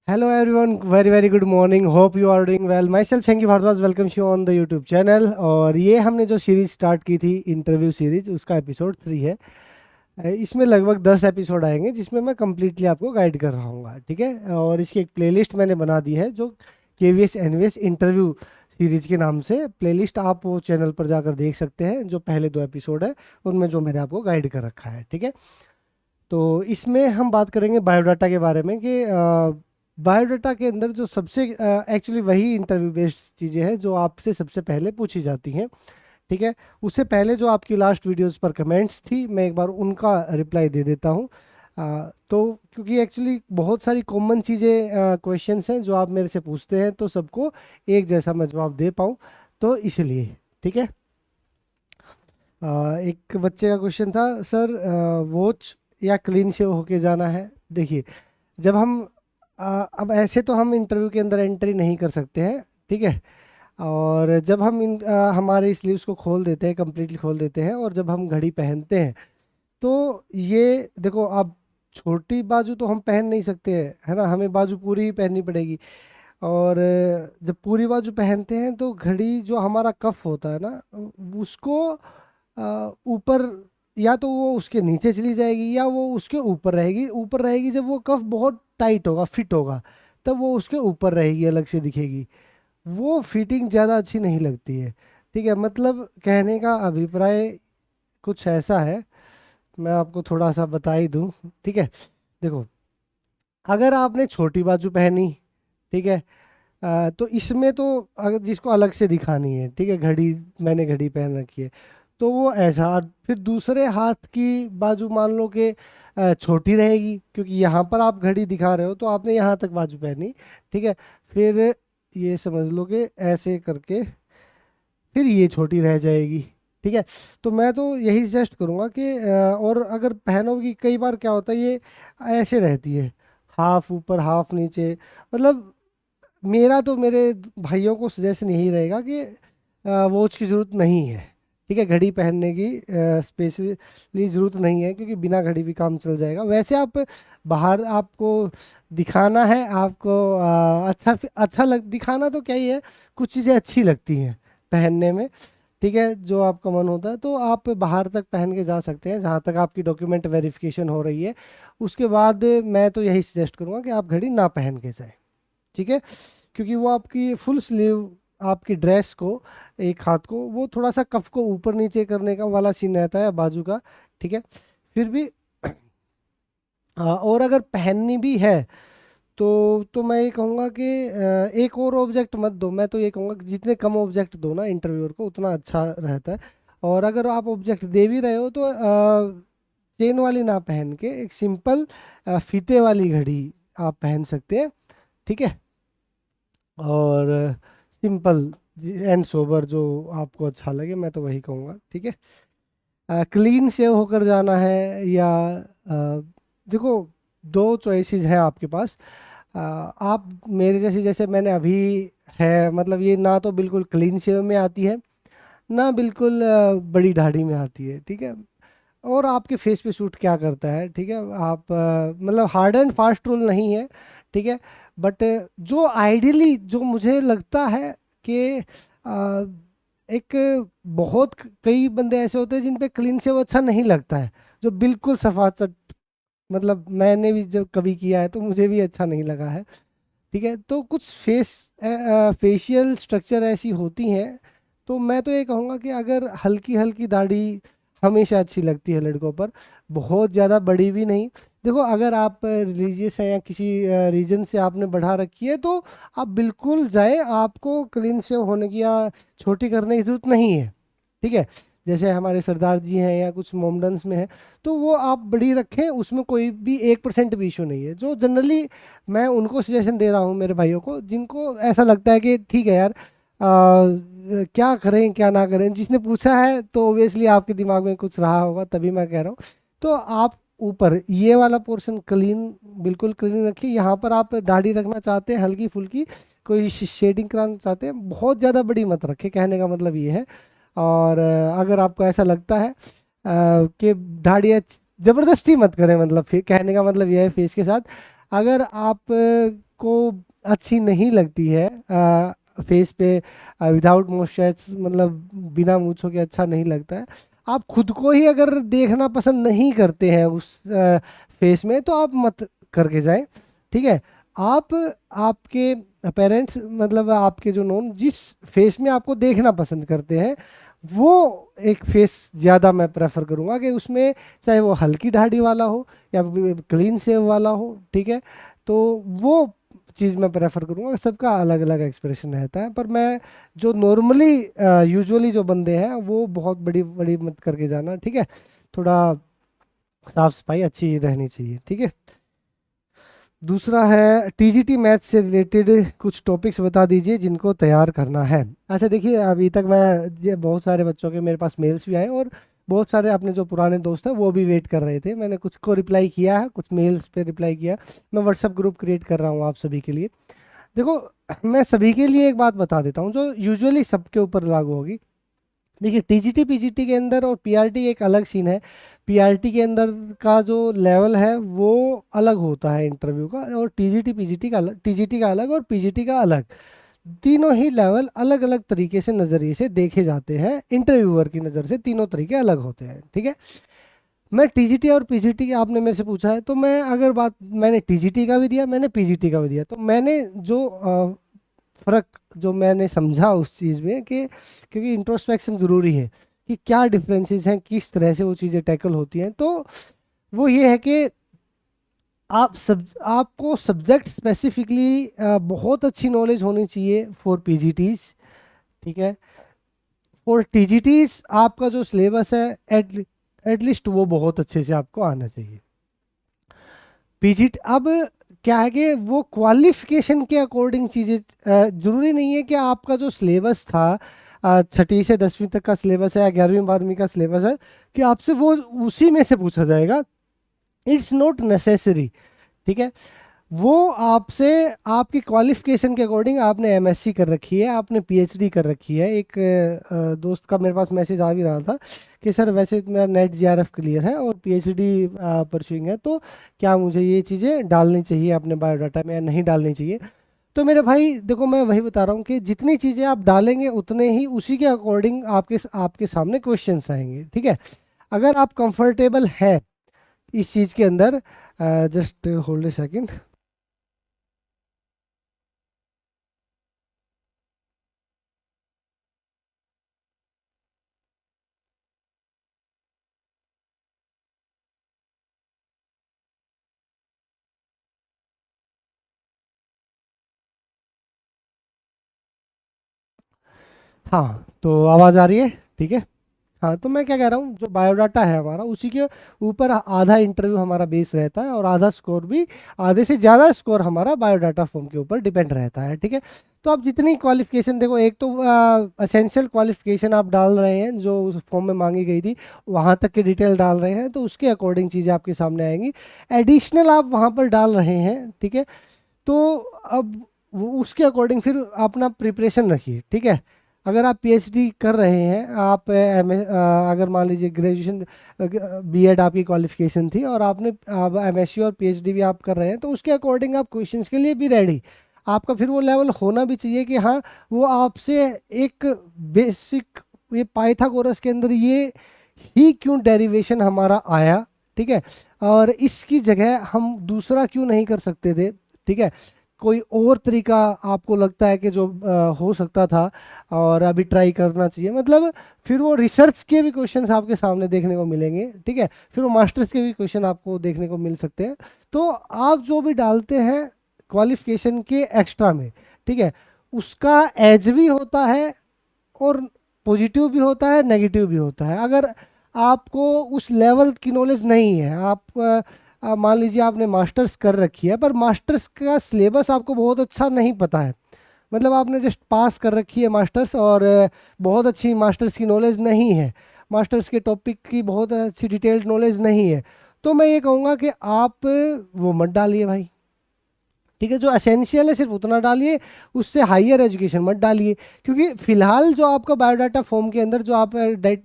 Hello everyone, very good morning. Hope you are doing well. Myself Shanky Bhardwaj welcomes you on the YouTube channel. और ये हमने जो series start की थी interview series उसका episode 3 है। इसमें लगभग 10 एपिसोड आएंगे जिसमें मैं कम्प्लीटली आपको गाइड कर रहा हूँ, ठीक है। और इसकी एक प्लेलिस्ट मैंने बना दी है जो KVS NVS इंटरव्यू सीरीज के नाम से प्लेलिस्ट, आप वो चैनल पर जाकर देख सकते हैं। जो पहले 2 एपिसोड है उनमें जो मैंने आपको गाइड कर रखा है, ठीक है। तो इसमें हम बात करेंगे बायोडाटा के बारे में कि बायोडाटा के अंदर जो सबसे एक्चुअली वही इंटरव्यू बेस्ड चीज़ें हैं जो आपसे सबसे पहले पूछी जाती हैं, ठीक है। उससे पहले जो आपकी लास्ट वीडियोस पर कमेंट्स थी, मैं एक बार उनका रिप्लाई दे देता हूँ। तो क्योंकि एक्चुअली बहुत सारी कॉमन चीज़ें क्वेश्चंस हैं जो आप मेरे से पूछते हैं, तो सबको एक जैसा मैं जवाब दे पाऊँ, तो इसलिए, ठीक है। एक बच्चे का क्वेश्चन था, सर वॉच या क्लीन शेव होके जाना है। देखिए, जब हम अब ऐसे तो हम इंटरव्यू के अंदर एंट्री नहीं कर सकते हैं, ठीक है। और जब हम हमारे स्लीव्स को खोल देते हैं, कंप्लीटली खोल देते हैं, और जब हम घड़ी पहनते हैं, तो ये देखो, अब छोटी बाजू तो हम पहन नहीं सकते हैं, है ना, हमें बाजू पूरी ही पहननी पड़ेगी। और जब पूरी बाजू पहनते हैं तो घड़ी जो हमारा कफ होता है ना, उसको ऊपर, या तो वो उसके नीचे चली जाएगी या वो उसके ऊपर रहेगी। ऊपर रहेगी जब वो कफ बहुत टाइट होगा, फिट होगा, तब वो उसके ऊपर रहेगी, अलग से दिखेगी। वो फिटिंग ज़्यादा अच्छी नहीं लगती है, ठीक है। मतलब कहने का अभिप्राय कुछ ऐसा है, मैं आपको थोड़ा सा बता ही दूँ, ठीक है। देखो, अगर आपने छोटी बाजू पहनी, ठीक है, तो इसमें तो अगर जिसको अलग से दिखानी है, ठीक है, घड़ी, मैंने घड़ी पहन रखी है, तो वो ऐसा। और फिर दूसरे हाथ की बाजू मान लो कि छोटी रहेगी, क्योंकि यहाँ पर आप घड़ी दिखा रहे हो तो आपने यहाँ तक बाजू पहनी, ठीक है। फिर ये समझ लो कि ऐसे करके फिर ये छोटी रह जाएगी, ठीक है। तो मैं तो यही सजेस्ट करूँगा कि और अगर पहनोगी, कई बार क्या होता है ये ऐसे रहती है, हाफ ऊपर हाफ नीचे। मतलब मेरा तो मेरे भाइयों को सजेशन यही रहेगा कि वॉच की ज़रूरत नहीं है, ठीक है। घड़ी पहनने की स्पेशली ज़रूरत नहीं है, क्योंकि बिना घड़ी भी काम चल जाएगा। वैसे आप बाहर, आपको दिखाना है, आपको अच्छा लग दिखाना तो क्या ही है, कुछ चीज़ें अच्छी लगती हैं पहनने में, ठीक है। जो आपका मन होता है तो आप बाहर तक पहन के जा सकते हैं, जहाँ तक आपकी डॉक्यूमेंट वेरिफिकेशन हो रही है। उसके बाद मैं तो यही सजेस्ट करूँगा कि आप घड़ी ना पहन के जाएं, ठीक है। क्योंकि वो आपकी फुल स्लीव, आपकी ड्रेस को, एक हाथ को, वो थोड़ा सा कफ को ऊपर नीचे करने का वाला सीन रहता है बाजू का, ठीक है। फिर भी और अगर पहननी भी है तो मैं ये कहूँगा कि एक और ऑब्जेक्ट मत दो। मैं तो ये कहूँगा कि जितने कम ऑब्जेक्ट दो ना इंटरव्यूअर को, उतना अच्छा रहता है। और अगर आप ऑब्जेक्ट दे भी रहे हो तो चेन वाली ना पहन के एक सिंपल फीते वाली घड़ी आप पहन सकते हैं, ठीक है। और सिंपल एंड सोबर जो आपको अच्छा लगे, मैं तो वही कहूँगा, ठीक है। क्लीन शेव होकर जाना है या देखो, दो चॉइसेस है आपके पास। आप मेरे जैसे, जैसे मैंने अभी है, मतलब ये ना तो बिल्कुल क्लीन शेव में आती है, ना बिल्कुल बड़ी दाढ़ी में आती है, ठीक है। और आपके फेस पे सूट क्या करता है, ठीक है। आप मतलब हार्ड एंड फास्ट रूल नहीं है, ठीक है। बट जो आइडियली जो मुझे लगता है कि अ, एक बहुत कई बंदे ऐसे होते हैं जिन पे क्लीन से वो अच्छा नहीं लगता है, जो बिल्कुल सफाचट, मतलब मैंने भी जब कभी किया है तो मुझे भी अच्छा नहीं लगा है, ठीक है। तो कुछ फेशियल स्ट्रक्चर ऐसी होती हैं। तो मैं तो ये कहूँगा कि अगर हल्की हल्की दाढ़ी हमेशा अच्छी लगती है लड़कों पर, बहुत ज़्यादा बड़ी भी नहीं। देखो, अगर आप रिलीजियस हैं या किसी रीजन से आपने बढ़ा रखी है, तो आप बिल्कुल जाएं, आपको क्लीन शेव होने की या छोटी करने की जरूरत नहीं है, ठीक है। जैसे हमारे सरदार जी हैं या कुछ मोमडन्स में है, तो वो आप बड़ी रखें, उसमें कोई भी 1% भी इशू नहीं है। जो जनरली मैं उनको सजेशन दे रहा हूँ, मेरे भाइयों को, जिनको ऐसा लगता है कि ठीक है यार, क्या करें क्या ना करें। जिसने पूछा है तो ओबियसली आपके दिमाग में कुछ रहा होगा, तभी मैं कह रहा हूँ। तो आप ऊपर ये वाला पोर्शन क्लीन, बिल्कुल क्लीन रखिए। यहाँ पर आप दाढ़ी रखना चाहते हैं हल्की फुल्की, कोई शेडिंग कराना चाहते हैं, बहुत ज़्यादा बड़ी मत रखें, कहने का मतलब ये है। और अगर आपको ऐसा लगता है कि दाढ़ी ज़बरदस्ती मत करें, मतलब फिर कहने का मतलब यह है फेस के साथ। अगर आप आपको अच्छी नहीं लगती है फेस पे विदाउट मॉइस्चराइज, मतलब बिना मूछों के अच्छा नहीं लगता है, आप खुद को ही अगर देखना पसंद नहीं करते हैं उस फेस में, तो आप मत करके जाएं, ठीक है। आप आपके पेरेंट्स, मतलब आपके जो नोन जिस फेस में आपको देखना पसंद करते हैं, वो एक फेस ज़्यादा मैं प्रेफर करूँगा कि उसमें चाहे वो हल्की दाढ़ी वाला हो या क्लीन शेव वाला हो, ठीक है। तो वो चीज़ मैं प्रेफर करूँगा। सबका अलग अलग एक्सप्रेशन रहता है, पर मैं जो नॉर्मली यूजुअली जो बंदे हैं वो बहुत बड़ी बड़ी मत करके जाना, ठीक है। थोड़ा साफ सफाई अच्छी रहनी चाहिए, ठीक है। दूसरा है टीजीटी मैथ से रिलेटेड कुछ टॉपिक्स बता दीजिए जिनको तैयार करना है। अच्छा देखिए, अभी तक मैं ये बहुत सारे बच्चों के मेरे पास मेल्स भी आए, और बहुत सारे अपने जो पुराने दोस्त हैं वो भी वेट कर रहे थे। मैंने कुछ को रिप्लाई किया है, कुछ मेल्स पे रिप्लाई किया। मैं व्हाट्सएप ग्रुप क्रिएट कर रहा हूँ आप सभी के लिए। देखो, मैं सभी के लिए एक बात बता देता हूँ जो यूजुअली सबके ऊपर लागू होगी। देखिए, टीजीटी पीजीटी के अंदर और पीआरटी एक अलग सीन है। पीआरटी के अंदर का जो लेवल है वो अलग होता है इंटरव्यू का, और टीजीटी पीजीटी का अलग, टीजीटी का अलग और पीजीटी का अलग। तीनों ही लेवल अलग अलग तरीके से नज़रिए से देखे जाते हैं, इंटरव्यूअर की नज़र से तीनों तरीके अलग होते हैं, ठीक है। मैं टीजीटी और पीजीटी की, आपने मेरे से पूछा है, तो मैं अगर बात, मैंने टीजीटी का भी दिया, मैंने पीजीटी का भी दिया, तो मैंने जो फ़र्क जो मैंने समझा उस चीज़ में कि क्योंकि इंट्रोस्पेक्शन ज़रूरी है कि क्या डिफरेंसेस हैं, किस तरह से वो चीज़ें टैकल होती हैं, तो वो ये है कि आपको सब्जेक्ट स्पेसिफिकली बहुत अच्छी नॉलेज होनी चाहिए फॉर पीजीटीज, ठीक है। फॉर टीजीटीज आपका जो सिलेबस है एटलीस्ट वो बहुत अच्छे से आपको आना चाहिए। पीजीटी अब क्या है कि वो क्वालिफिकेशन के अकॉर्डिंग चीज़ें, ज़रूरी नहीं है कि आपका जो सिलेबस था, छठी से 10वीं तक का सिलेबस है या 11वीं 12वीं का सिलेबस है, कि आपसे वो उसी में से पूछा जाएगा। इट्स नॉट नेसेसरी, ठीक है। वो आपसे आपकी क्वालिफिकेशन के अकॉर्डिंग, आपने एमएससी कर रखी है, आपने पीएचडी कर रखी है। एक दोस्त का मेरे पास मैसेज आ भी रहा था कि सर वैसे मेरा नेट जीआरएफ क्लियर है और पीएचडी परस्यूइंग है, तो क्या मुझे ये चीज़ें डालनी चाहिए अपने बायोडाटा में या नहीं डालनी चाहिए। तो मेरे भाई देखो, मैं वही बता रहा हूँ कि जितनी चीज़ें आप डालेंगे उतने ही उसी के अकॉर्डिंग आपके आपके सामने क्वेश्चंस आएंगे, ठीक है। अगर आप कंफर्टेबल हैं इस चीज़ के अंदर, जस्ट होल्ड ए सेकेंड। हाँ, तो आवाज़ आ रही है, ठीक है। हाँ, तो मैं क्या कह रहा हूँ, जो बायोडाटा है हमारा उसी के ऊपर आधा इंटरव्यू हमारा बेस रहता है, और आधा स्कोर भी, आधे से ज़्यादा स्कोर हमारा बायोडाटा फॉर्म के ऊपर डिपेंड रहता है, ठीक है। तो आप जितनी क्वालिफिकेशन, देखो एक तो असेंशियल क्वालिफिकेशन आप डाल रहे हैं जो उस फॉर्म में मांगी गई थी, वहाँ तक की डिटेल डाल रहे हैं, तो उसके अकॉर्डिंग चीज़ें आपके सामने आएंगी। एडिशनल आप वहाँ पर डाल रहे हैं, ठीक है। तो अब उसके अकॉर्डिंग फिर अपना प्रिपरेशन रखिए, ठीक है। अगर आप पीएचडी कर रहे हैं, आप अगर मान लीजिए ग्रेजुएशन बीएड आपकी क्वालिफिकेशन थी, और आपने आप एमएससी और पीएचडी भी आप कर रहे हैं, तो उसके अकॉर्डिंग आप क्वेश्चंस के लिए भी रेडी। आपका फिर वो लेवल होना भी चाहिए कि हाँ, वो आपसे एक बेसिक, ये पाइथागोरस के अंदर ये ही क्यों डेरिवेशन हमारा आया, ठीक है, और इसकी जगह हम दूसरा क्यों नहीं कर सकते थे, ठीक है। कोई और तरीका आपको लगता है कि जो हो सकता था और अभी ट्राई करना चाहिए, मतलब फिर वो रिसर्च के भी क्वेश्चंस आपके सामने देखने को मिलेंगे, ठीक है। फिर वो मास्टर्स के भी क्वेश्चन आपको देखने को मिल सकते हैं। तो आप जो भी डालते हैं क्वालिफिकेशन के एक्स्ट्रा में, ठीक है, उसका एज भी होता है और पॉजिटिव भी होता है, नेगेटिव भी होता है। अगर आपको उस लेवल की नॉलेज नहीं है, आप मान लीजिए आपने मास्टर्स कर रखी है, पर मास्टर्स का सिलेबस आपको बहुत अच्छा नहीं पता है, मतलब आपने जस्ट पास कर रखी है मास्टर्स, और बहुत अच्छी मास्टर्स की नॉलेज नहीं है, मास्टर्स के टॉपिक की बहुत अच्छी डिटेल्ड नॉलेज नहीं है, तो मैं ये कहूँगा कि आप वो मत डालिए भाई, ठीक है, जो एसेंशियल है सिर्फ उतना डालिए, उससे हायर एजुकेशन मत डालिए, क्योंकि फिलहाल जो आपका बायोडाटा फॉर्म के अंदर जो आप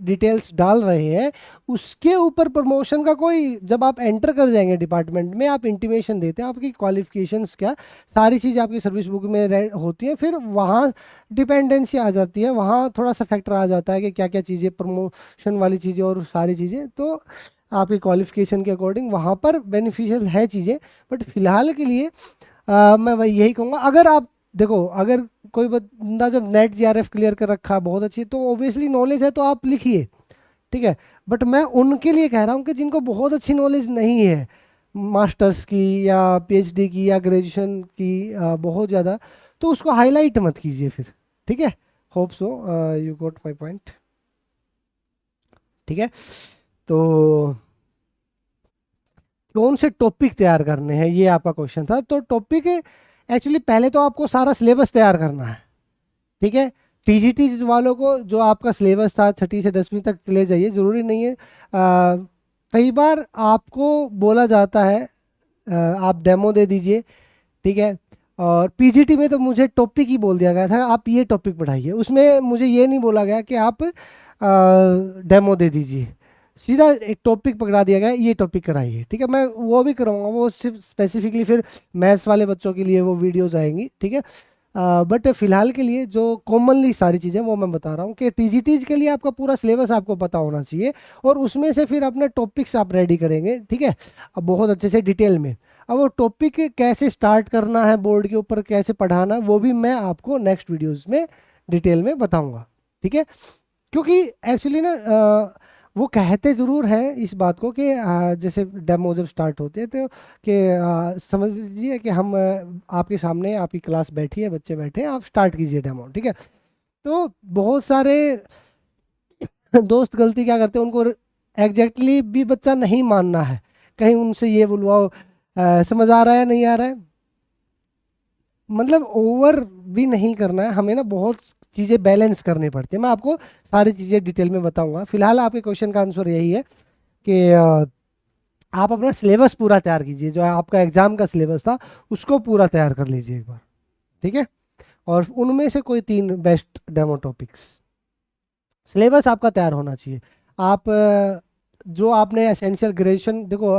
डिटेल्स डाल रहे हैं उसके ऊपर प्रमोशन का कोई, जब आप एंटर कर जाएंगे डिपार्टमेंट में, आप इंटीमेशन देते हैं आपकी क्वालिफिकेशंस क्या, सारी चीज़ें आपकी सर्विस बुक में होती हैं, फिर वहाँ डिपेंडेंसी आ जाती है, वहाँ थोड़ा सा फैक्टर आ जाता है कि क्या क्या चीज़ें प्रमोशन वाली चीज़ें और सारी चीज़ें, तो आपकी क्वालिफिकेशन के अकॉर्डिंग वहाँ पर बेनिफिशियल है चीज़ें। बट फिलहाल के लिए मैं वही यही कहूँगा, अगर आप देखो, अगर कोई बंदा जब नेट जीआरएफ क्लियर कर रखा है बहुत अच्छी, तो ऑब्वियसली नॉलेज है तो आप लिखिए, ठीक है। बट मैं उनके लिए कह रहा हूँ कि जिनको बहुत अच्छी नॉलेज नहीं है मास्टर्स की या पीएचडी की या ग्रेजुएशन की बहुत ज़्यादा, तो उसको हाईलाइट मत कीजिए फिर, ठीक है। Hope so you got my point, ठीक है। तो कौन से टॉपिक तैयार करने हैं, ये आपका क्वेश्चन था। तो टॉपिक एक्चुअली पहले तो आपको सारा सिलेबस तैयार करना है, ठीक है। टीजीटी वालों को जो आपका सिलेबस था 6ठी से 10वीं तक चले जाइए, ज़रूरी नहीं है। कई बार आपको बोला जाता है आप डेमो दे दीजिए, ठीक है। और पीजीटी में तो मुझे टॉपिक ही बोल दिया गया था आप ये टॉपिक पढ़ाइए, उसमें मुझे ये नहीं बोला गया कि आप डेमो दे दीजिए, सीधा एक टॉपिक पकड़ा दिया गया ये टॉपिक कराइए, ठीक है। मैं वो भी कराऊंगा, वो सिर्फ स्पेसिफिकली फिर मैथ्स वाले बच्चों के लिए वो वीडियोस आएंगी, ठीक है। बट फिलहाल के लिए जो कॉमनली सारी चीज़ें वो मैं बता रहा हूँ कि टीजीटीज के लिए आपका पूरा सिलेबस आपको पता होना चाहिए, और उसमें से फिर अपने टॉपिक्स आप रेडी करेंगे, ठीक है, अब बहुत अच्छे से डिटेल में। अब वो टॉपिक कैसे स्टार्ट करना है, बोर्ड के ऊपर कैसे पढ़ाना है, वो भी मैं आपको नेक्स्ट वीडियोज़ में डिटेल में बताऊँगा, ठीक है। क्योंकि एक्चुअली ना वो कहते ज़रूर हैं इस बात को कि जैसे डेमो जब स्टार्ट होते हैं तो कि समझ लीजिए कि हम आपके सामने आपकी क्लास बैठी है, बच्चे बैठे हैं, आप स्टार्ट कीजिए डेमो, ठीक है। तो बहुत सारे दोस्त गलती क्या करते हैं, उनको एग्जैक्टली भी बच्चा नहीं मानना है, कहीं उनसे ये बुलवाओ समझ आ रहा है नहीं आ रहा है, मतलब ओवर भी नहीं करना है हमें ना, बहुत चीज़ें बैलेंस करनी पड़ती है। मैं आपको सारी चीज़ें डिटेल में बताऊंगा। फिलहाल आपके क्वेश्चन का आंसर यही है कि आप अपना सिलेबस पूरा तैयार कीजिए, जो आपका एग्जाम का सिलेबस था उसको पूरा तैयार कर लीजिए एक बार, ठीक है। और उनमें से कोई 3 बेस्ट डेमो टॉपिक्स, सिलेबस आपका तैयार होना चाहिए। आप जो आपने एसेंशियल ग्रेजुएशन देखो,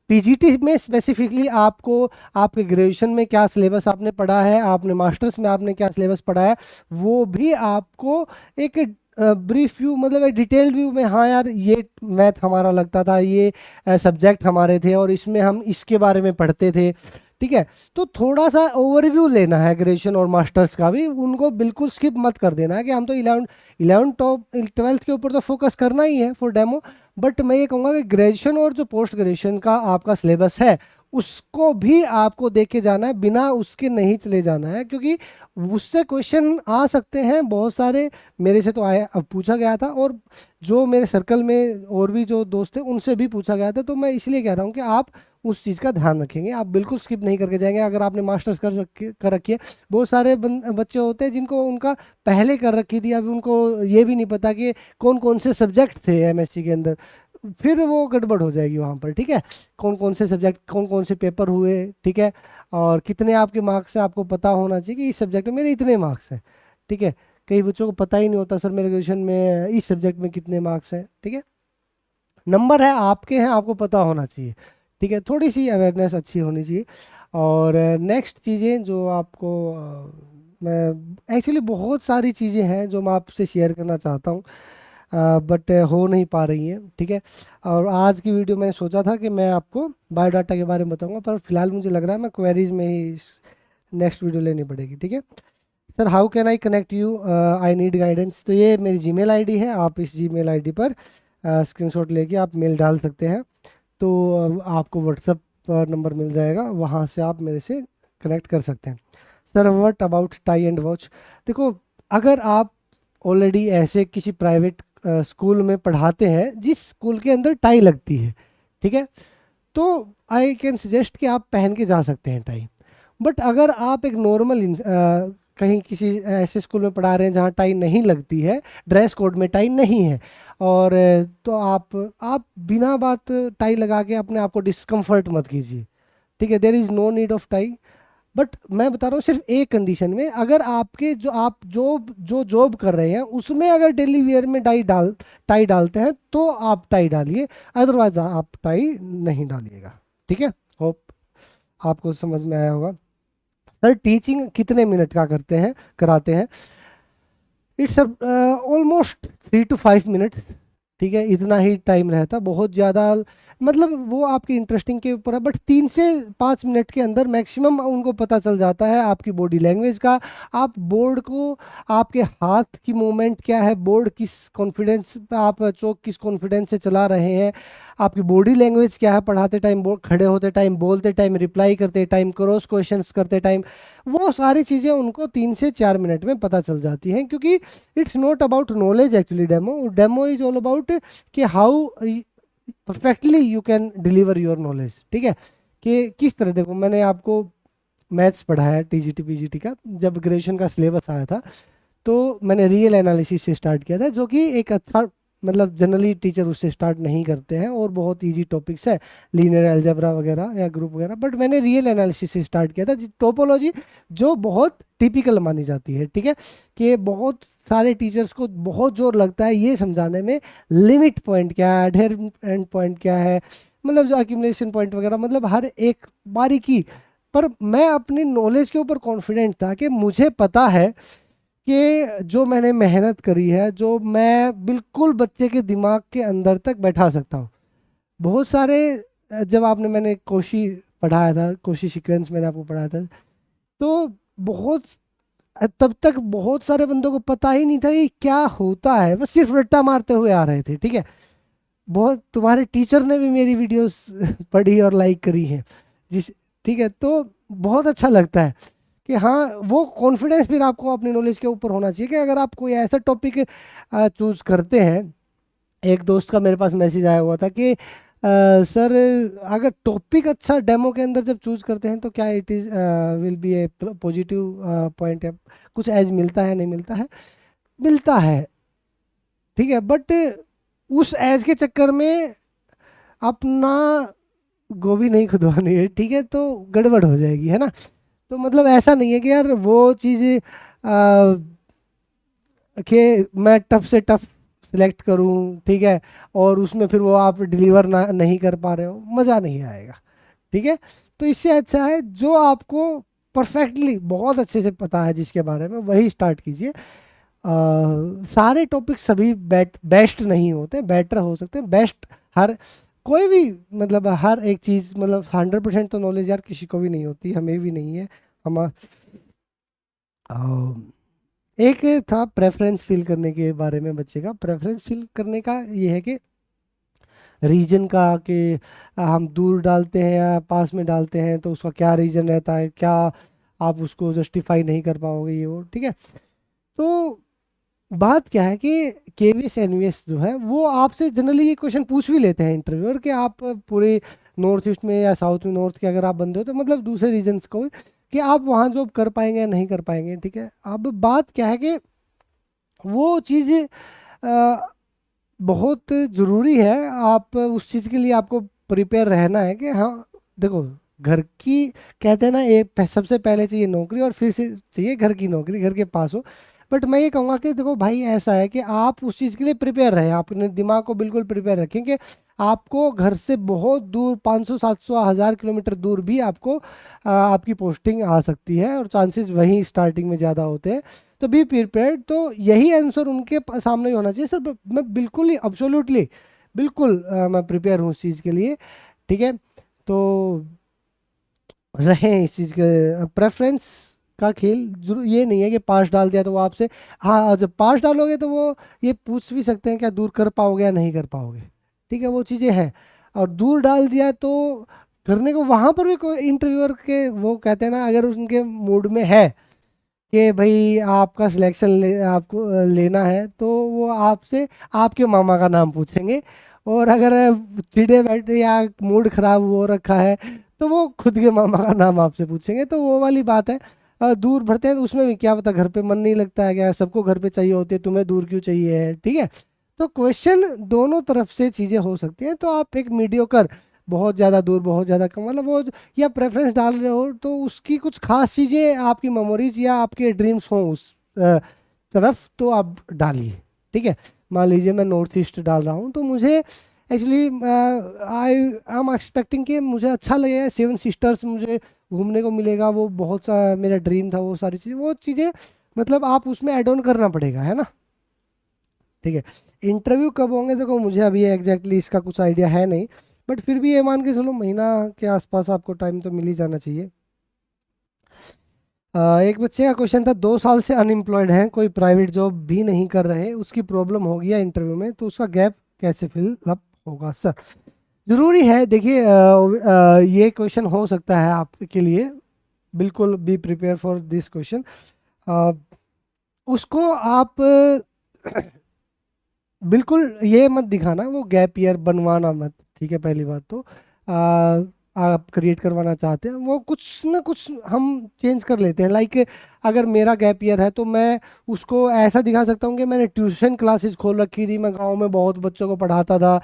पीजीटी में स्पेसिफिकली आपको आपके ग्रेजुएशन में क्या सिलेबस आपने पढ़ा है, आपने मास्टर्स में आपने क्या सिलेबस पढ़ा है, वो भी आपको एक ब्रीफ व्यू, मतलब एक डिटेल्ड व्यू में, हाँ यार ये मैथ हमारा लगता था, ये सब्जेक्ट हमारे थे और इसमें हम इसके बारे में पढ़ते थे, ठीक है। तो थोड़ा सा ओवरव्यू लेना है ग्रेजुएशन और मास्टर्स का भी, उनको बिल्कुल स्किप मत कर देना है कि हम तो 11 टॉप 12th के ऊपर तो फोकस करना ही है फॉर डेमो। बट मैं ये कहूँगा कि ग्रेजुएशन और जो पोस्ट ग्रेजुएशन का आपका सिलेबस है उसको भी आपको देख के जाना है, बिना उसके नहीं चले जाना है, क्योंकि उससे क्वेश्चन आ सकते हैं बहुत सारे। मेरे से तो आया, अब पूछा गया था, और जो मेरे सर्कल में और भी जो दोस्त थे उनसे भी पूछा गया था, तो मैं इसलिए कह रहा हूँ कि आप उस चीज़ का ध्यान रखेंगे, आप बिल्कुल स्किप नहीं करके जाएंगे। अगर आपने मास्टर्स कर रखी है, बहुत सारे बच्चे होते हैं जिनको उनका पहले कर रखी थी, अभी उनको ये भी नहीं पता कि कौन कौन से सब्जेक्ट थे एमएससी के अंदर, फिर वो गड़बड़ हो जाएगी वहाँ पर, ठीक है। कौन कौन से सब्जेक्ट, कौन कौन से पेपर हुए, ठीक है, और कितने आपके मार्क्स है, आपको पता होना चाहिए कि इस सब्जेक्ट में मेरे इतने मार्क्स हैं, ठीक है। कई बच्चों को पता ही नहीं होता सर मेरे ग्रेजुएशन में इस सब्जेक्ट में कितने मार्क्स हैं, ठीक है। नंबर है आपके हैं, आपको पता होना चाहिए, ठीक है, थोड़ी सी अवेयरनेस अच्छी होनी चाहिए। और नेक्स्ट चीज़ें जो आपको मैं एक्चुअली बहुत सारी चीज़ें हैं जो मैं आपसे शेयर करना चाहता हूँ, बट हो नहीं पा रही हैं, ठीक है। और आज की वीडियो मैंने सोचा था कि मैं आपको बायोडाटा के बारे में बताऊंगा, पर फिलहाल मुझे लग रहा है मैं क्वेरीज में ही नेक्स्ट वीडियो लेनी पड़ेगी, ठीक है। Sir how can I connect you, I need guidance. तो ये मेरी जीमेल आईडी है, आप इस जीमेल आईडी पर स्क्रीनशॉट लेके आप मेल डाल सकते हैं, तो आपको व्हाट्सअप पर नंबर मिल जाएगा, वहाँ से आप मेरे से कनेक्ट कर सकते हैं। Sir what about tie and watch. देखो, अगर आप ऑलरेडी ऐसे किसी प्राइवेट स्कूल में पढ़ाते हैं जिस स्कूल के अंदर टाई लगती है, ठीक है, तो आई कैन सजेस्ट कि आप पहन के जा सकते हैं टाई। बट अगर आप एक नॉर्मल कहीं किसी ऐसे स्कूल में पढ़ा रहे हैं जहाँ टाई नहीं लगती है, ड्रेस कोड में टाई नहीं है, और तो आप बिना बात टाई लगा के अपने आप को डिस्कम्फर्ट मत कीजिए, ठीक है। There is no need of tie. But मैं बता रहा हूँ सिर्फ एक कंडीशन में, अगर आपके जो आप जो जॉब कर रहे हैं उसमें अगर डेली वेयर में टाई डालते हैं तो आप टाई डालिए, अदरवाइज आप टाई नहीं डालिएगा। ठीक है, होप आपको समझ में आया होगा। सर टीचिंग कितने मिनट का कराते हैं? It's almost 3 to 5 minute. ठीक है, इतना ही टाइम रहता, बहुत ज़्यादा मतलब वो आपकी इंटरेस्टिंग के ऊपर है, बट 3 से 5 मिनट के अंदर मैक्सिमम उनको पता चल जाता है आपकी बॉडी लैंग्वेज का, आप बोर्ड को, आपके हाथ की मूवमेंट क्या है, बोर्ड किस कॉन्फिडेंस पे आप चौक किस कॉन्फिडेंस से चला रहे हैं, आपकी बॉडी लैंग्वेज क्या है, पढ़ाते टाइम, खड़े होते टाइम, बोलते टाइम, रिप्लाई करते टाइम, क्रॉस क्वेश्चंस करते टाइम, वो सारी चीज़ें उनको 3 से 4 मिनट में पता चल जाती हैं। क्योंकि it's not about knowledge actually, demo is all about कि how perfectly you can deliver your knowledge. ठीक है, कि किस तरह, देखो मैंने आपको मैथ्स पढ़ाया टीजीटी पीजीटी का, जब ग्रेजुएशन का सिलेबस आया था तो मैंने रियल एनालिसिस से स्टार्ट किया था, जो कि एक अच्छा, मतलब जनरली टीचर उससे स्टार्ट नहीं करते हैं और बहुत इजी टॉपिक्स है, लीनियर अलजेब्रा वगैरह या ग्रुप वगैरह, बट मैंने रियल एनालिसिस से स्टार्ट किया था, टोपोलॉजी जो बहुत टिपिकल मानी जाती है। ठीक है, कि बहुत सारे टीचर्स को बहुत जोर लगता है ये समझाने में, लिमिट पॉइंट क्या है, एडहेरेंट पॉइंट क्या है, मतलब जो एक्यूमुलेशन पॉइंट वगैरह, मतलब हर एक बारीकी। पर मैं अपनी नॉलेज के ऊपर कॉन्फिडेंट था कि मुझे पता है कि जो मैंने मेहनत करी है, जो मैं बिल्कुल बच्चे के दिमाग के अंदर तक बैठा सकता हूँ। बहुत सारे जब मैंने कोशी पढ़ाया था, कोशी सीक्वेंस मैंने आपको पढ़ाया था, तो बहुत तब तक बहुत सारे बंदों को पता ही नहीं था ये क्या होता है, बस सिर्फ रट्टा मारते हुए आ रहे थे। ठीक है, बहुत तुम्हारे टीचर ने भी मेरी वीडियोस पढ़ी और लाइक करी हैं जिस, ठीक है, तो बहुत अच्छा लगता है कि हाँ, वो कॉन्फिडेंस फिर आपको अपनी नॉलेज के ऊपर होना चाहिए कि अगर आप कोई ऐसा टॉपिक चूज करते हैं। एक दोस्त का मेरे पास मैसेज आया हुआ था कि सर अगर टॉपिक अच्छा डेमो के अंदर जब चूज करते हैं तो क्या it is will be A positive point, है कुछ एज मिलता है, नहीं मिलता है, मिलता है। ठीक है, बट उस एज के चक्कर में अपना गोभी नहीं खुदवानी है। ठीक है, तो गड़बड़ हो जाएगी, है ना। तो मतलब ऐसा नहीं है कि यार वो चीज़ कि मैं टफ से टफ सिलेक्ट करूं, ठीक है, और उसमें फिर वो आप डिलीवर नहीं कर पा रहे हो, मज़ा नहीं आएगा। ठीक है, तो इससे अच्छा है जो आपको परफेक्टली बहुत अच्छे से पता है जिसके बारे में, वही स्टार्ट कीजिए। सारे टॉपिक सभी बेस्ट नहीं होते, बेटर हो सकते हैं, बेस्ट हर कोई भी, मतलब हर एक चीज़, मतलब 100% तो नॉलेज यार किसी को भी नहीं होती, हमें भी नहीं है। हम एक था प्रेफरेंस फिल करने के बारे में, बच्चे का प्रेफरेंस फिल करने का ये है कि रीजन का, कि हम दूर डालते हैं या पास में डालते हैं तो उसका क्या रीजन रहता है, क्या आप उसको जस्टिफाई नहीं कर पाओगे, ये वो। ठीक है, तो बात क्या है कि केवीएस एनवीएस जो है वो आपसे जनरली ये क्वेश्चन पूछ भी लेते हैं इंटरव्यूअर, कि आप पूरे नॉर्थ ईस्ट में या साउथ में, नॉर्थ के अगर आप बंदे हो तो मतलब दूसरे रीजन्स को, कि आप वहाँ जॉब कर पाएंगे या नहीं कर पाएंगे। ठीक है, अब बात क्या है कि वो चीज़ बहुत ज़रूरी है, आप उस चीज़ के लिए आपको प्रिपेयर रहना है कि हाँ, देखो घर की, कहते हैं ना, एक सबसे पहले चाहिए नौकरी और फिर से चाहिए घर की नौकरी, घर के पास हो। बट मैं ये कहूँगा कि देखो भाई, ऐसा है कि आप उस चीज़ के लिए प्रिपेयर रहें, आप अपने दिमाग को बिल्कुल प्रिपेयर रखें कि आपको घर से बहुत दूर, 500 700 1000 किलोमीटर दूर भी आपको आपकी पोस्टिंग आ सकती है, और चांसेस वहीं स्टार्टिंग में ज़्यादा होते हैं। तो बी प्रिपेयर्ड, तो यही आंसर उनके सामने ही होना चाहिए। सर मैं बिल्कुल ही अब्सोल्युटली बिल्कुल मैं प्रिपेयर हूँ उस चीज़ के लिए। ठीक है, तो रहें इस चीज़ के प्रेफरेंस का खेल, जरूर ये नहीं है कि पास डाल दिया तो वो आपसे, हाँ जब पास डालोगे तो वो ये पूछ भी सकते हैं क्या दूर कर पाओगे या नहीं कर पाओगे। ठीक है, वो चीज़ें हैं। और दूर डाल दिया तो करने को, वहाँ पर भी कोई इंटरव्यूअर के वो कहते हैं ना, अगर उनके मूड में है कि भाई आपका सिलेक्शन आपको लेना है, तो वो आपसे आपके मामा का नाम पूछेंगे, और अगर चिड़े बैठे या मूड खराब हो रखा है तो वो खुद के मामा का नाम आपसे पूछेंगे। तो वो वाली बात है। दूर भरते हैं तो उसमें भी क्या पता घर पे मन नहीं लगता है क्या, सबको घर पे चाहिए होती है, तुम्हें दूर क्यों चाहिए है। ठीक है, तो क्वेश्चन दोनों तरफ से चीज़ें हो सकती हैं, तो आप एक मीडियोकर, बहुत ज़्यादा दूर, बहुत ज़्यादा कम, मतलब वो या प्रेफरेंस डाल रहे हो तो उसकी कुछ खास चीज़ें आपकी मेमोरीज या आपके ड्रीम्स हों उस तरफ, तो आप डालिए। ठीक है, मान लीजिए मैं नॉर्थ ईस्ट डाल रहा हूँ, तो मुझे एक्चुअली आई एम एक्सपेक्टिंग कि मुझे अच्छा लगेगा, सेवन सिस्टर्स मुझे घूमने को मिलेगा, वो बहुत सा मेरा ड्रीम था, वो सारी चीज़ें, वो चीज़ें मतलब आप उसमें ऐड ऑन करना पड़ेगा, है ना। ठीक है, इंटरव्यू कब होंगे देखो मुझे अभी एग्जैक्टली इसका कुछ आइडिया है नहीं, बट फिर भी ये मान के चलो महीना के आसपास आपको टाइम तो मिल ही जाना चाहिए। एक बच्चे का क्वेश्चन था, 2 साल से अनएम्प्लॉयड हैं, कोई प्राइवेट जॉब भी नहीं कर रहे, उसकी प्रॉब्लम हो गया इंटरव्यू में, तो उसका गैप कैसे फिल अप होगा सर। ज़रूरी है, देखिए ये क्वेश्चन हो सकता है आपके लिए, बिल्कुल be prepare for this question. उसको आप बिल्कुल ये मत दिखाना, वो गैप ईयर बनवाना मत, ठीक है। पहली बात तो आप क्रिएट करवाना चाहते हैं, वो कुछ ना कुछ हम चेंज कर लेते हैं। लाइक अगर मेरा गैप ईयर है तो मैं उसको ऐसा दिखा सकता हूँ कि मैंने ट्यूशन क्लासेस खोल रखी थी, मैं गांव में बहुत बच्चों को पढ़ाता था,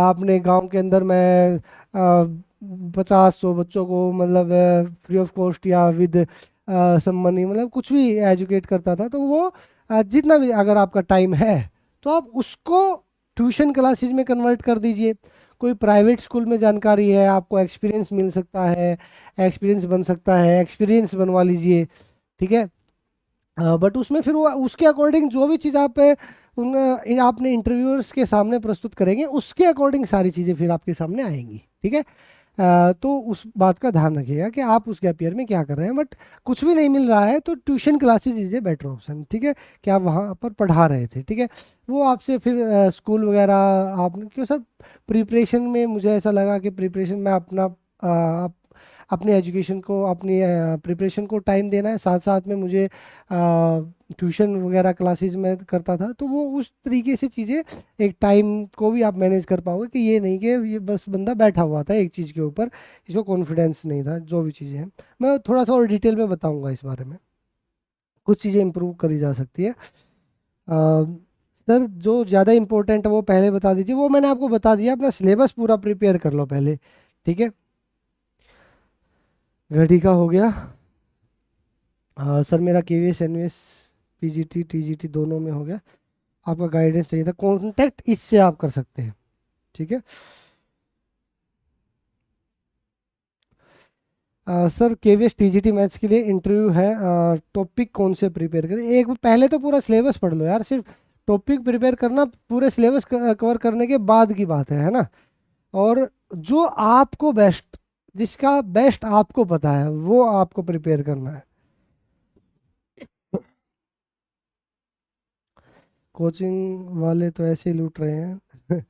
अपने गांव के अंदर मैं 50-100 बच्चों को मतलब फ्री ऑफ कॉस्ट या विद सम मनी, मतलब कुछ भी एजुकेट करता था। तो वो जितना भी अगर आपका टाइम है तो आप उसको ट्यूशन क्लासेस में कन्वर्ट कर दीजिए। कोई प्राइवेट स्कूल में जानकारी है, आपको एक्सपीरियंस मिल सकता है, एक्सपीरियंस बन सकता है, एक्सपीरियंस बनवा लीजिए। ठीक है, बट उसमें फिर वो उसके अकॉर्डिंग जो भी चीज़ आप आपने इंटरव्यूअर्स के सामने प्रस्तुत करेंगे, उसके अकॉर्डिंग सारी चीज़ें फिर आपके सामने आएंगी। ठीक है, तो उस बात का ध्यान रखिएगा कि आप उस गैप ईयर में क्या कर रहे हैं। बट कुछ भी नहीं मिल रहा है तो tuition classes is a better option. ठीक है, कि आप वहाँ पर पढ़ा रहे थे, ठीक है, वो आपसे फिर स्कूल वगैरह आपने क्यों सर प्रिपरेशन में, मुझे ऐसा लगा कि प्रिपरेशन में अपना अपनी एजुकेशन को, अपनी प्रिपरेशन को टाइम देना है, साथ साथ में मुझे ट्यूशन वगैरह क्लासेस में करता था, तो वो उस तरीके से चीज़ें, एक टाइम को भी आप मैनेज कर पाओगे कि ये नहीं कि ये बस बंदा बैठा हुआ था एक चीज़ के ऊपर, इसको कॉन्फिडेंस नहीं था। जो भी चीज़ें हैं मैं थोड़ा सा और डिटेल में बताऊंगा इस बारे में, कुछ चीज़ें इंप्रूव करी जा सकती है। सर जो ज़्यादा इंपॉर्टेंट है वो पहले बता दीजिए। वो मैंने आपको बता दिया, अपना सिलेबस पूरा प्रिपेयर कर लो पहले। ठीक है, घड़ी का हो गया। सर मेरा केवीएस एनवीएस पीजीटी टीजीटी दोनों में हो गया, आपका गाइडेंस चाहिए था, कॉन्टैक्ट इससे आप कर सकते हैं। ठीक है, सर केवीएस टीजीटी मैथ्स के लिए इंटरव्यू है, टॉपिक कौन से प्रिपेयर करें। एक पहले तो पूरा सिलेबस पढ़ लो यार, सिर्फ टॉपिक प्रिपेयर करना पूरे सिलेबस कवर करने के बाद की बात है ना। और जो आपको बेस्ट, जिसका बेस्ट आपको पता है वो आपको प्रिपेयर करना है। कोचिंग वाले तो ऐसे ही लूट रहे हैं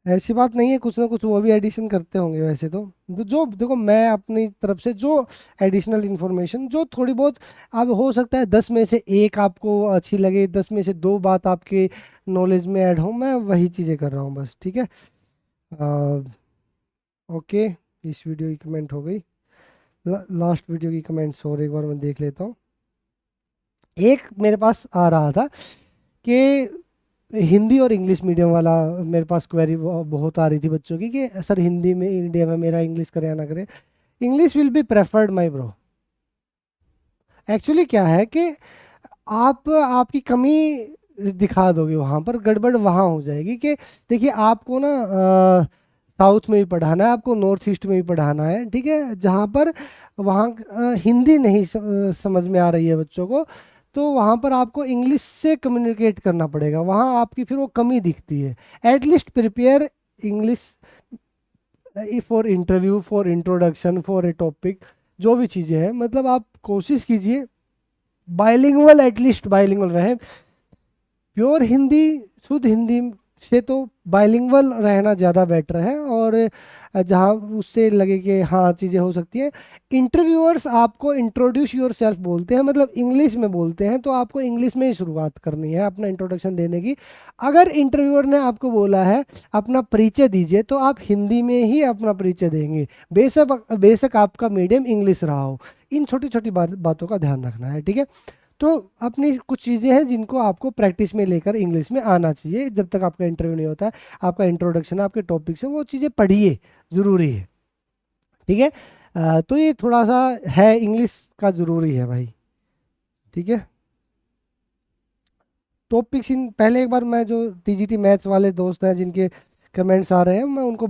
ऐसी बात नहीं है, कुछ ना कुछ वो भी एडिशन करते होंगे वैसे तो। जो देखो मैं अपनी तरफ से जो एडिशनल इन्फॉर्मेशन जो थोड़ी बहुत, अब हो सकता है 10 में से 1 आपको अच्छी लगे, 10 में से 2 बात आपके नॉलेज में ऐड हो, मैं वही चीज़ें कर रहा हूँ बस। ठीक है, ओके, इस वीडियो की कमेंट हो गई, लास्ट वीडियो की कमेंट्स और एक बार मैं देख लेता हूँ। एक मेरे पास आ रहा था कि हिंदी और इंग्लिश मीडियम वाला, मेरे पास क्वेरी बहुत आ रही थी बच्चों की कि सर हिंदी में इंडिया में मेरा इंग्लिश करे या ना करे। English will be preferred my bro. Actually क्या है कि आप आपकी कमी दिखा दोगे वहाँ पर, गड़बड़ वहाँ हो जाएगी कि देखिए आपको ना साउथ में भी पढ़ाना है, आपको नॉर्थ ईस्ट में भी पढ़ाना है, ठीक है, जहाँ पर वहाँ हिंदी नहीं समझ में आ रही है बच्चों को, तो वहाँ पर आपको इंग्लिश से कम्युनिकेट करना पड़ेगा, वहाँ आपकी फिर वो कमी दिखती है। At least prepare English for interview, for introduction, for a topic, जो भी चीज़ें हैं, मतलब आप कोशिश कीजिए बाइलिंगुअल, एटलीस्ट बाइलिंगुअल रहे। प्योर हिंदी, शुद्ध हिंदी से तो बाइलिंगुअल रहना ज़्यादा बेटर है, और जहाँ उससे लगे कि हाँ चीज़ें हो सकती हैं। इंटरव्यूअर्स आपको इंट्रोड्यूस योर सेल्फ बोलते हैं, मतलब इंग्लिश में बोलते हैं, तो आपको इंग्लिश में ही शुरुआत करनी है अपना इंट्रोडक्शन देने की। अगर इंटरव्यूअर ने आपको बोला है अपना परिचय दीजिए, तो आप हिंदी में ही अपना परिचय देंगे, बेशक बेशक आपका मीडियम इंग्लिश रहा हो। इन छोटी छोटी बातों का ध्यान रखना है। ठीक है, तो अपनी कुछ चीज़ें हैं जिनको आपको प्रैक्टिस में लेकर इंग्लिश में आना चाहिए, जब तक आपका इंटरव्यू नहीं होता है। आपका इंट्रोडक्शन है, आपके टॉपिक्स है, वो चीज़ें पढ़िए, ज़रूरी है। ठीक है। तो ये थोड़ा सा है, इंग्लिश का ज़रूरी है भाई। ठीक है। टॉपिक्स इन पहले एक बार मैं, जो टीजीटी मैथ्स वाले दोस्त हैं जिनके कमेंट्स आ रहे हैं, मैं उनको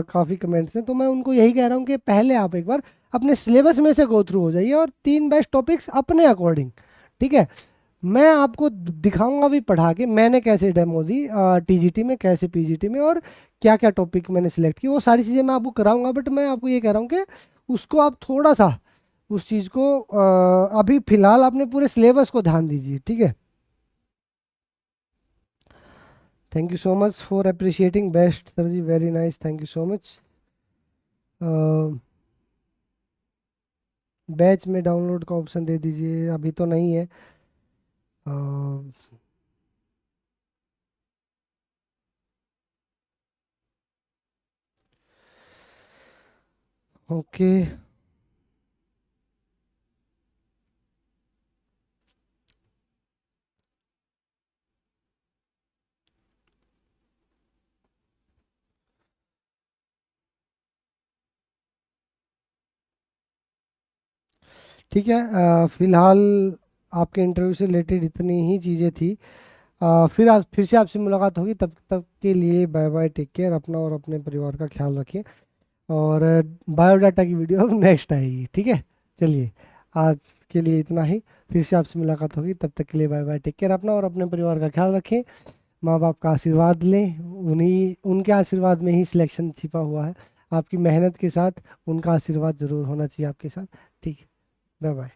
काफ़ी कमेंट्स हैं, तो मैं उनको यही कह रहा हूँ कि पहले आप एक बार अपने सिलेबस में से गो थ्रू हो जाइए, और 3 बेस्ट टॉपिक्स अपने अकॉर्डिंग। ठीक है। मैं आपको दिखाऊंगा भी पढ़ा के मैंने कैसे डेमो दी टीजीटी में, कैसे पीजीटी में, और क्या क्या टॉपिक मैंने सिलेक्ट की, वो सारी चीज़ें मैं आपको कराऊंगा। बट मैं आपको ये कह रहा हूँ कि उसको आप थोड़ा सा उस चीज़ को अभी फिलहाल अपने पूरे सिलेबस को ध्यान दीजिए। ठीक है। Thank you so much for appreciating best sir ji, very nice, thank you so much. Batch में डाउनलोड का ऑप्शन दे दीजिए, अभी तो नहीं है। ओके। ठीक है। फिलहाल आपके इंटरव्यू से रिलेटेड इतनी ही चीज़ें थी। फिर से आपसे मुलाकात होगी, तब तक के लिए बाय बाय, टेक केयर, अपना और अपने परिवार का ख्याल रखिए। और बायोडाटा की वीडियो अब नेक्स्ट आएगी। ठीक है। चलिए, आज के लिए इतना ही। फिर से आपसे मुलाकात होगी, तब तक के लिए बाय बाय, टेक केयर, अपना और अपने परिवार का ख्याल रखें। माँ बाप का आशीर्वाद लें, उन्हीं उनके आशीर्वाद में ही सिलेक्शन छिपा हुआ है। आपकी मेहनत के साथ उनका आशीर्वाद ज़रूर होना चाहिए आपके साथ। ठीक है। Bye bye.